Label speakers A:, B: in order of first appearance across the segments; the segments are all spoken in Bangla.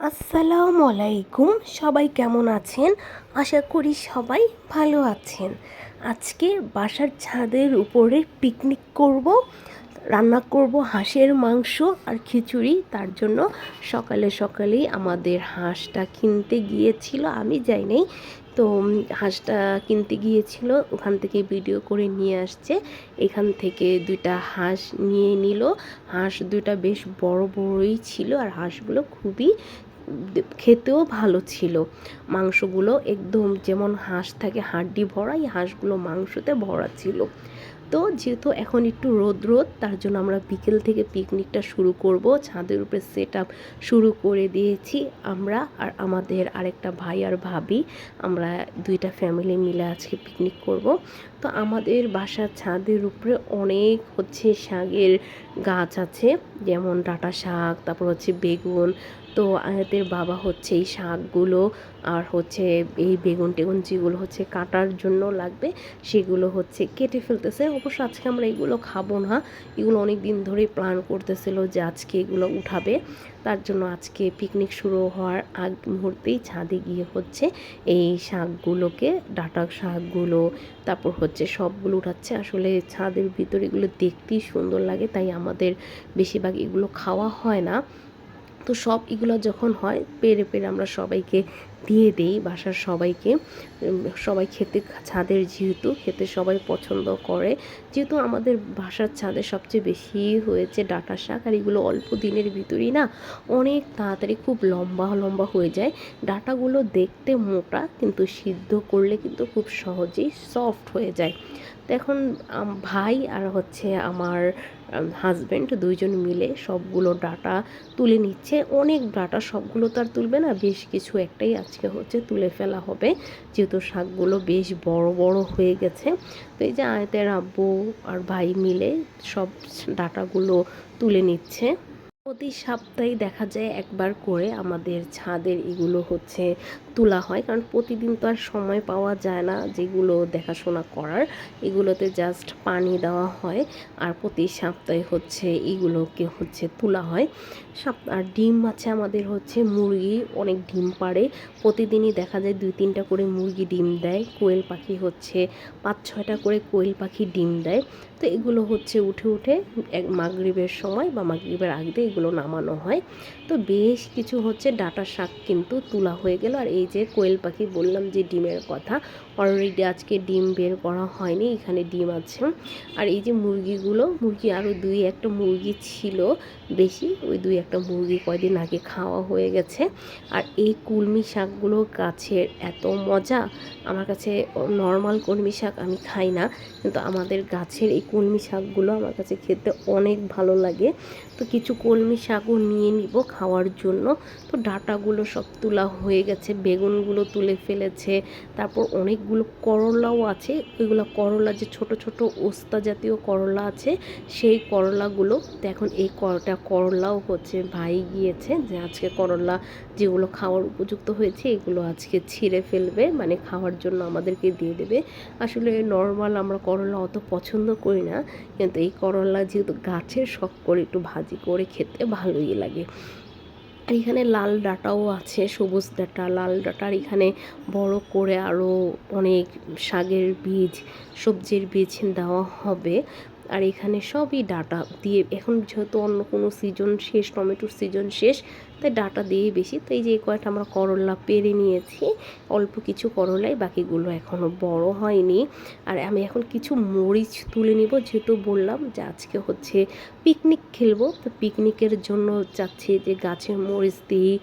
A: আসসালামু আলাইকুম। সবাই কেমন আছেন? আশা করি সবাই ভালো আছেন। আজকে বাসার ছাদের উপরে পিকনিক করব। রান্না করব হাঁসের মাংস আর খিচুড়ি। তার জন্য সকালে সকালেই আমাদের হাঁসটা কিনতে গিয়েছিল, আমি যাই নাই। তো হাঁসটা কিনতে গিয়েছিল, ওখান থেকে ভিডিও করে নিয়ে আসছে। এখান থেকে দুইটা হাঁস নিয়ে নিল। হাঁস দুইটা বেশ বড় বড়ই ছিল, আর হাঁসগুলো খুবই খেতেও ভালো ছিল। মাংসগুলো একদম যেমন হাঁস থাকে হাড্ডি ভরা, এই হাঁসগুলো মাংসতে ভরা ছিল। তো যেহেতু এখন একটু রোদ রোদ, তার জন্য আমরা বিকেল থেকে পিকনিকটা শুরু করব। ছাদের উপরে সেট আপ শুরু করে দিয়েছি আমরা আর আমাদের আরেকটা ভাই আর ভাবি। আমরা দুইটা ফ্যামিলি মিলে আজকে পিকনিক করব। তো আমাদের বাসার ছাদের উপরে অনেক শাকের গাছ আছে, যেমন ডাঁটা শাক, তারপর বেগুন। তো আয়াতের বাবা এই শাকগুলো আর এই বেগুন টেগুন যেগুলো কাটার জন্য লাগবে, সেগুলো কেটে ফেলতেছে। অবশ্য আজকে আমরা এগুলো খাবো না, এগুলো অনেক দিন ধরেই প্ল্যান করতেছিল যে আজকে এগুলো উঠাবে। তার জন্য আজকে পিকনিক শুরু হওয়ার আগ মুহূর্তেই ছাদে গিয়ে এই শাকগুলোকে, ডাঁটা শাকগুলো, তারপর সবগুলো উঠাচ্ছে। আসলে ছাদের ভিতরে এগুলো দেখতেই সুন্দর লাগে, তাই আমাদের বেশিরভাগ এগুলো খাওয়া হয় না। তো সব এগুলো যখন হয় পেরে পেরে আমরা সবাইকে দিয়ে দিই, বাসার সবাইকে। সবাই খেতে, ছাদের যেহেতু খেতে সবাই পছন্দ করে, যেহেতু আমাদের বাসার ছাদে সবচেয়ে বেশি হয়েছে ডাঁটা শাক। আর এগুলো অল্প দিনের ভিতরেই না অনেক তাড়াতাড়ি খুব লম্বা লম্বা হয়ে যায়। ডাঁটাগুলো দেখতে মোটা, কিন্তু সিদ্ধ করলে কিন্তু খুব সহজেই সফট হয়ে যায়। তো এখন ভাই আর আমার হাজব্যান্ড দুইজন মিলে সবগুলো ডাঁটা তুলে নিচ্ছে। অনেক ডাঁটা, সবগুলো তো আর তুলবে না, বেশ কিছু একটাই আজকে তুলে ফেলা হবে, যেহেতু শাকগুলো বেশ বড় বড় হয়ে গেছে। তো এই যে আয়তের আব্বু আর ভাই মিলে সব ডাঁটাগুলো তুলে নিচ্ছে। প্রতি সপ্তাহে দেখা যায় একবার করে আমাদের ছাদের এগুলো তোলা হয়, কারণ প্রতিদিন তো আর সময় পাওয়া যায় না যেগুলো দেখাশোনা করার। এগুলোতে জাস্ট পানি দেওয়া হয়, আর প্রতি সপ্তাহে এগুলোকে তোলা হয়। আর ডিম আছে আমাদের, মুরগি অনেক ডিম পাড়ে। প্রতিদিনই দেখা যায় 2-3টা করে মুরগি ডিম দেয়। কোয়েল পাখি 5-6টা করে কোয়েল পাখি ডিম দেয়। তো এগুলো উঠে উঠে মাগরিবের সময় বা মাগরিবের আগে এগুলো নামানো হয়। তো বেশ কিছু ডাঁটা শাক কিন্তু তোলা হয়ে গেল। আর এই যে কোয়েল পাখি বললাম যে ডিমের কথা, অলরেডি আজকে ডিম বের করা হয়নি, এখানে ডিম আছে। আর এই যে মুরগি আরও 2-1টা মুরগি ছিল বেশি, ওই 2-1টা মুরগি কয়দিন আগে খাওয়া হয়ে গেছে। আর এই কলমি শাকগুলো গাছের এত মজা, আমার কাছে নর্মাল কলমি শাক আমি খাই না, কিন্তু আমাদের গাছের এই কলমি শাকগুলো আমার কাছে খেতে অনেক ভালো লাগে। তো কিছু কলমি শাকও নিয়ে নিব খাওয়ার জন্য। তো ডাঁটাগুলো সব তোলা হয়ে গেছে, বেগুনগুলো তুলে ফেলেছে, তারপর অনেকগুলো করলাও আছে। ওইগুলো করলা যে ছোট ছোট ওস্তা জাতীয় করলা আছে, সেই করলাগুলো। তো এখন এই করলাও ভাই গিয়েছে যে আজকে করলা যেগুলো খাওয়ার উপযুক্ত হয়েছে এগুলো আজকে ছিঁড়ে ফেলবে, মানে খাওয়ার জন্য আমাদেরকে দিয়ে দেবে। আসলে নর্মাল আমরা করলা অত পছন্দ করি না, কিন্তু এই করলা যেহেতু গাছের, শখ করে একটু ভাজি করে খেতে ভালোই লাগে। আর এখানে লাল ডাঁটাও আছে, সবুজ ডাঁটা, লাল ডাঁটার এখানে বড় করে আরও অনেক শাকের বীজ, সবজির বীজ দেওয়া হবে। আর এখানে সবই ডাঁটা দিয়ে, এখন যেহেতু অন্য কোনো সিজন শেষ, টমেটোর সিজন শেষ, তাই ডাঁটা দিয়েই বেশি। তো এই যে কয়েকটা আমরা করলা পেরে নিয়েছি, অল্প কিছু করলাই, বাকিগুলো এখনও বড় হয়নি। আর আমি এখন কিছু মরিচ তুলে নিব, যেহেতু বললাম যে আজকে পিকনিক খেলবো। তো পিকনিকের জন্য চাচ্ছি যে গাছের মরিচ দিয়ে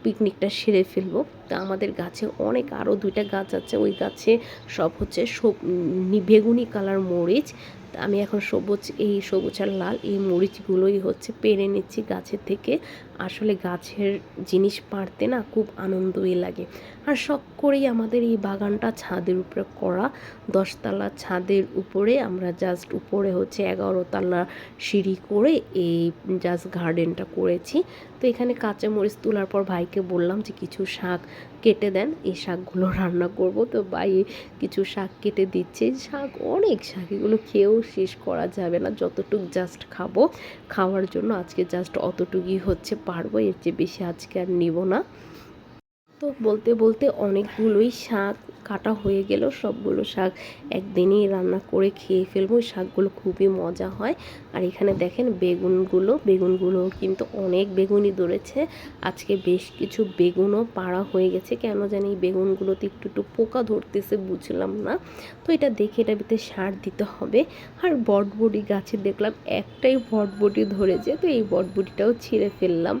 A: পিকনিকটা সেরে ফেলবো। তো আমাদের গাছে অনেক, আরও 2টা গাছ আছে, ওই গাছে সব বেগুনি কালার মরিচ। আমি এখন সবুজ আর লাল এই মরিচগুলোই পেরে নিচ্ছি গাছের থেকে। আসলে গাছের জিনিস পাড়তে না খুব আনন্দই লাগে। আর শখ করেই আমাদের এই বাগানটা ছাদের উপরে করা, 10তলা ছাদের উপরে। আমরা জাস্ট উপরে 11তলা সিঁড়ি করে এই জাস্ট গার্ডেনটা করেছি। তো এখানে কাঁচামরিচ তোলার পর ভাইকে বললাম যে কিছু শাক কেটে দেন, এই শাকগুলো রান্না করব। তো ভাই কিছু শাক কেটে দিচ্ছে। শাক, অনেক শাক, এগুলো খেয়েও শেষ করা যাবে না, যতটুক জাস্ট খাবো, খাওয়ার জন্য আজকে জাস্ট অতটুকুই পারবো, এর চেয়ে বেশি আজকে আর নিব না। তো বলতে বলতে অনেকগুলোই শাক কাটা হয়ে গেল, সবগুলো শাক একদিনই রান্না করে খেয়ে ফেলবো। শাকগুলো খুবই মজা হয়। আর এখানে দেখেন বেগুনগুলো কিন্তু অনেক বেগুনই ধরেছে। আজকে বেশ কিছু বেগুনও পাড়া হয়ে গেছে, কেন জানি বেগুনগুলোতে একটু একটু পোকা ধরতেছে, বুঝলাম না। তো এটা দেখে এটা ভিতরে সার দিতে হবে। আর বটবটি গাছে দেখলাম একটাই বটবটি ধরেছে, তো এই বটবটিটাও ছিঁড়ে ফেললাম।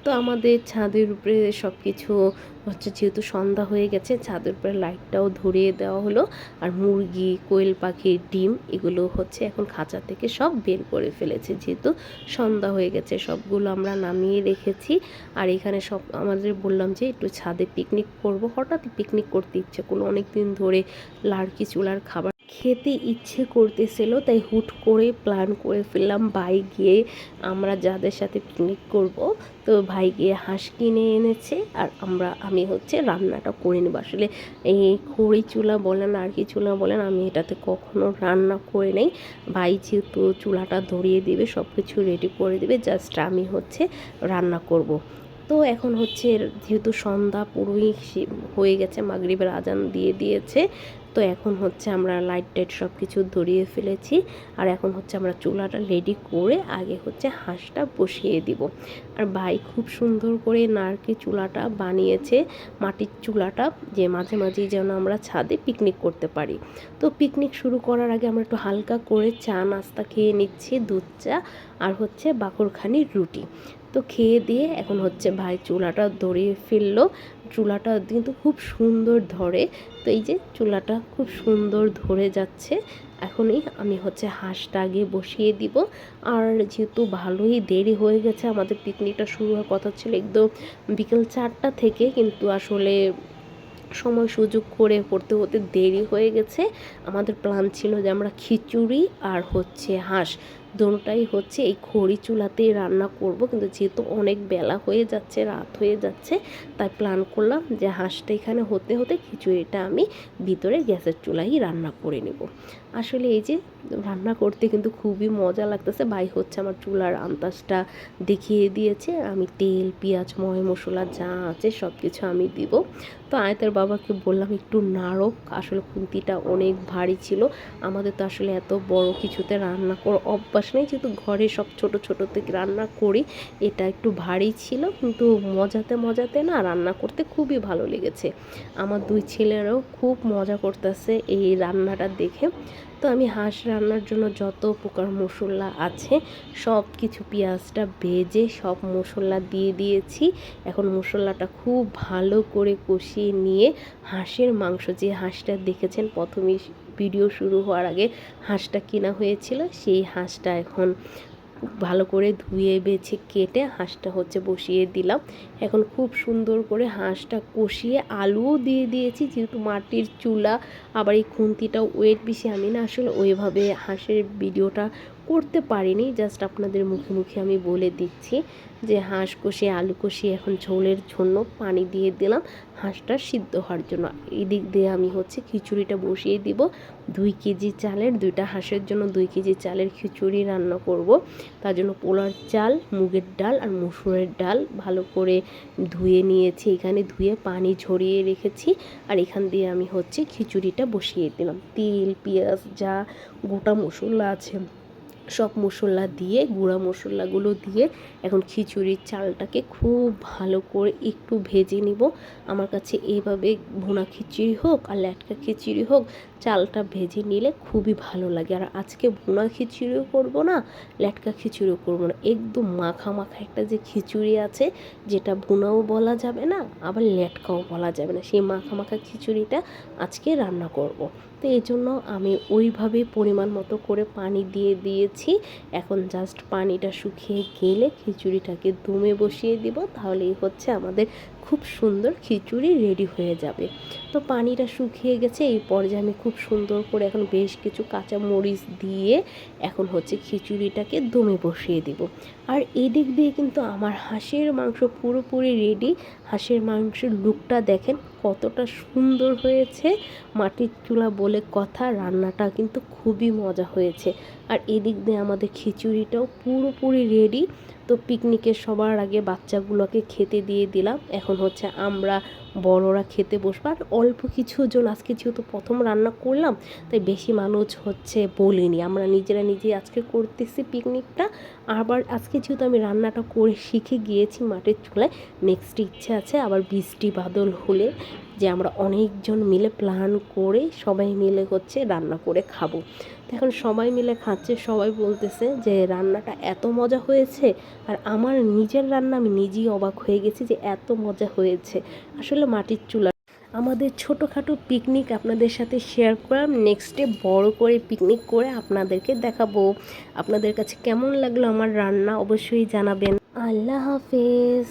A: তো আমাদের ছাদের উপরে সব কিছু হচ্ছে, যেহেতু সন্ধ্যা হয়ে গেছে, ছাদের উপরে লাইটটাও ধরিয়ে দেওয়া হলো। আর মুরগি, কোয়েল পাখির ডিম এগুলো হচ্ছে এখন খাঁচা থেকে সব বের করে ফেলেছে, যেহেতু সন্ধ্যা হয়ে গেছে। সবগুলো আমরা নামিয়ে রেখেছি। আর এখানে সব আমাদের বললাম যে একটু ছাদে পিকনিক করব, হঠাৎই পিকনিক করতে ইচ্ছে করলো। অনেক দিন ধরে লার্কি চুলার খাবার খেতে ইচ্ছে করতেছিল, তাই হুট করে প্ল্যান করে ফেললাম ভাই গিয়ে আমরা যাদের সাথে পিকনিক করব। তো ভাই গিয়ে হাঁস কিনে এনেছে, আর আমি হচ্ছে রান্নাটা করে নেব। আসলে এই খড়ি চুলা বলেন আর কি চুলা বলেন, আমি এটাতে কখনো রান্না করে নেই। ভাই যেহেতু চুলাটা ধরিয়ে দিবে, সব কিছু রেডি করে দেবে, জাস্ট আমি হচ্ছে রান্না করব। তো এখন হচ্ছে যেহেতু সন্ধ্যা পুরোই হয়ে গেছে, মাগরিবের আজান দিয়ে দিয়েছে। তো এখন হচ্ছে আমরা লাইট টাইট সব কিছু ধরিয়ে ফেলেছি। আর এখন হচ্ছে আমরা চুলাটা রেডি করে আগে হচ্ছে হাঁসটা বসিয়ে দিব। আর ভাই খুব সুন্দর করে নারকেল চুলাটা বানিয়েছে, মাটির চুলাটা, যে মাঝে মাঝেই যেন আমরা ছাদে পিকনিক করতে পারি। তো পিকনিক শুরু করার আগে আমরা একটু হালকা করে চা নাস্তা খেয়ে নিচ্ছি, দুধ চা আর হচ্ছে বাকরখানির রুটি। তো খেয়ে দিয়ে এখন হচ্ছে ভাই চুলাটা ধরিয়ে ফেললো। চুলাটা কিন্তু খুব সুন্দর ধরে। তো এই যে চুলাটা খুব সুন্দর ধরে যাচ্ছে। এখনই আমি হচ্ছে হাঁসটা আগে বসিয়ে দিব। আর যেহেতু ভালোই দেরি হয়ে গেছে, আমাদের পিকনিকটা শুরু হওয়ার কথা ছিল একদম বিকেল 4টা থেকে, কিন্তু আসলে সময় সুযোগ করে করতে হতে দেরি হয়ে গেছে। আমাদের প্ল্যান ছিল যে আমরা খিচুড়ি আর হচ্ছে হাঁস দুটোটাই হচ্ছে এই খড়ি চুলাতেই রান্না করব, কিন্তু যেহেতু অনেক বেলা হয়ে যাচ্ছে, রাত হয়ে যাচ্ছে, তাই প্ল্যান করলাম যে হাঁসটা এখানে হতে হতে খিচুড়িটা আমি ভিতরে গ্যাসের চুলাই রান্না করে নেব। আসলে এই যে রান্না করতে কিন্তু খুবই মজা লাগতেছে। ভাই হচ্ছে আমার চুলার আন্দাজটা দেখিয়ে দিয়েছে, আমি তেল পেঁয়াজ ময় মশলা যা আছে সব কিছু আমি দিব। তো আয়তের বাবাকে বললাম একটু নাড়ক, আসলে খুন্তিটা অনেক ভারী ছিল। আমাদের তো আসলে এত বড় কিছুতে রান্না করার অভ্যাস নেই, যেহেতু ঘরে সব ছোট ছোট থেকে রান্না করি। এটা একটু ভারী ছিল, কিন্তু মজাতে মজাতে না রান্না করতে খুবই ভালো লেগেছে। আমার 2 ছেলেরাও খুব মজা করতেছে এই রান্নাটা দেখে। তো আমি হাঁস রান্নার জন্য যত প্রকার মশলা আছে সব কিছু পেঁয়াজটা ভেজে সব মশলা দিয়ে দিয়েছি। এখন মশলাটা খুব ভালো করে কষিয়ে নিয়ে হাঁসের মাংস, যে হাঁসটা দেখেছেন প্রথমেই ভিডিও শুরু হওয়ার আগে হাঁসটা কেনা হয়েছিল, সেই হাঁসটা এখন ভালো করে ধুয়ে বেছে কেটে হাঁসটা হচ্ছে বসিয়ে দিলাম। এখন খুব সুন্দর করে হাঁসটা কষিয়ে আলুও দিয়ে দিয়েছি, যেহেতু মাটির চুলা, আবার এই খুন্তিটাও ওয়েট বেশি, আমি না আসলে ওইভাবে হাঁসের ভিডিওটা করতে পারিনি, জাস্ট আপনাদের মুখে মুখে আমি বলে দিচ্ছি যে হাঁস কষিয়ে আলু কষিয়ে এখন ঝোলের জন্য পানি দিয়ে দিলাম হাঁসটা সিদ্ধ হওয়ার জন্য। এই দিক দিয়ে আমি হচ্ছে খিচুড়িটা বসিয়ে দিব। 2 কেজি চালের, 2টা হাঁসের জন্য 2 কেজি চালের খিচুড়ি রান্না করব। তার জন্য পোলার চাল, মুগের ডাল আর মসুরের ডাল ভালো করে ধুয়ে নিয়েছি, এখানে ধুয়ে পানি ঝরিয়ে রেখেছি। আর এখান দিয়ে আমি হচ্ছে খিচুড়িটা বসিয়ে দিলাম। তেল পেঁয়াজ যা গোটা মশলা আছে সব মশলা দিয়ে, গুঁড়া মশলাগুলো দিয়ে এখন খিচুড়ির চালটাকে খুব ভালো করে একটু ভেজে নিব। আমার কাছে এইভাবে ভুনা খিচুড়ি হোক আর ল্যাটকা খিচুড়ি হোক, চালটা ভেজে নিলে খুবই ভালো লাগে। আর আজকে ভুনা খিচুড়িও করব না, ল্যাটকা খিচুড়িও করব না, একদম মাখা মাখা একটা যে খিচুড়ি আছে, যেটা ভুনাও বলা যাবে না আবার ল্যাটকাও বলা যাবে না, সেই মাখা মাখা খিচুড়িটা আজকে রান্না করব। তো এই জন্য আমি ওইভাবে পরিমাণ মতো করে পানি দিয়ে দিয়েছি। এখন জাস্ট পানিটা শুকিয়ে গেলে খিচুড়িটাকে দমে বসিয়ে দিব, তাহলেই হচ্ছে আমাদের খুব সুন্দর খিচুড়ি রেডি হয়ে যাবে। তো পানিটা শুকিয়ে গেছে, এই পর্যায়ে আমি খুব সুন্দর করে এখন বেশ কিছু কাঁচা মরিচ দিয়ে এখন হচ্ছে খিচুড়িটাকে দমে বসিয়ে দিব। আর এদিক দিয়ে কিন্তু আমার হাঁসের মাংস পুরোপুরি রেডি। হাঁসের মাংসের লুকটা দেখেন কতটা সুন্দর হয়েছে, মাটির চুলা বলে কথা, রান্নাটা কিন্তু খুবই মজা হয়েছে। আর এদিক দিয়ে আমাদের খিচুড়িটাও পুরোপুরি রেডি। তো তো পিকনিকের সবার আগে বাচ্চাগুলোকে খেতে দিয়ে দিলাম, এখন হচ্ছে আমরা বড়রা খেতে বসবো। আর অল্প কিছু জন, আজকে যেহেতু প্রথম রান্না করলাম তাই বেশি মানুষ হচ্ছে বলিনি, আমরা নিজেরা নিজেই আজকে করতেছি পিকনিকটা। আবার আজকে যেহেতু আমি রান্নাটা করে শিখে গিয়েছি মাটির চুলায়, নেক্সট ইচ্ছে আছে আবার বৃষ্টি বাদল হলে যে আমরা অনেকজন মিলে প্ল্যান করে সবাই মিলে হচ্ছে রান্না করে খাবো। তো এখন সবাই মিলে খাচ্ছে, সবাই বলতেছে যে রান্নাটা এত মজা হয়েছে। আর আমার নিজের রান্না আমি নিজেই অবাক হয়ে গেছি যে এত মজা হয়েছে। আসলে মাটির চুলা আমাদের ছোটোখাটো পিকনিক আপনাদের সাথে শেয়ার করলাম, নেক্সটে বড় করে পিকনিক করে আপনাদেরকে দেখাবো। আপনাদের কাছে কেমন লাগলো আমার রান্না অবশ্যই জানাবেন। আল্লাহ হাফেজ।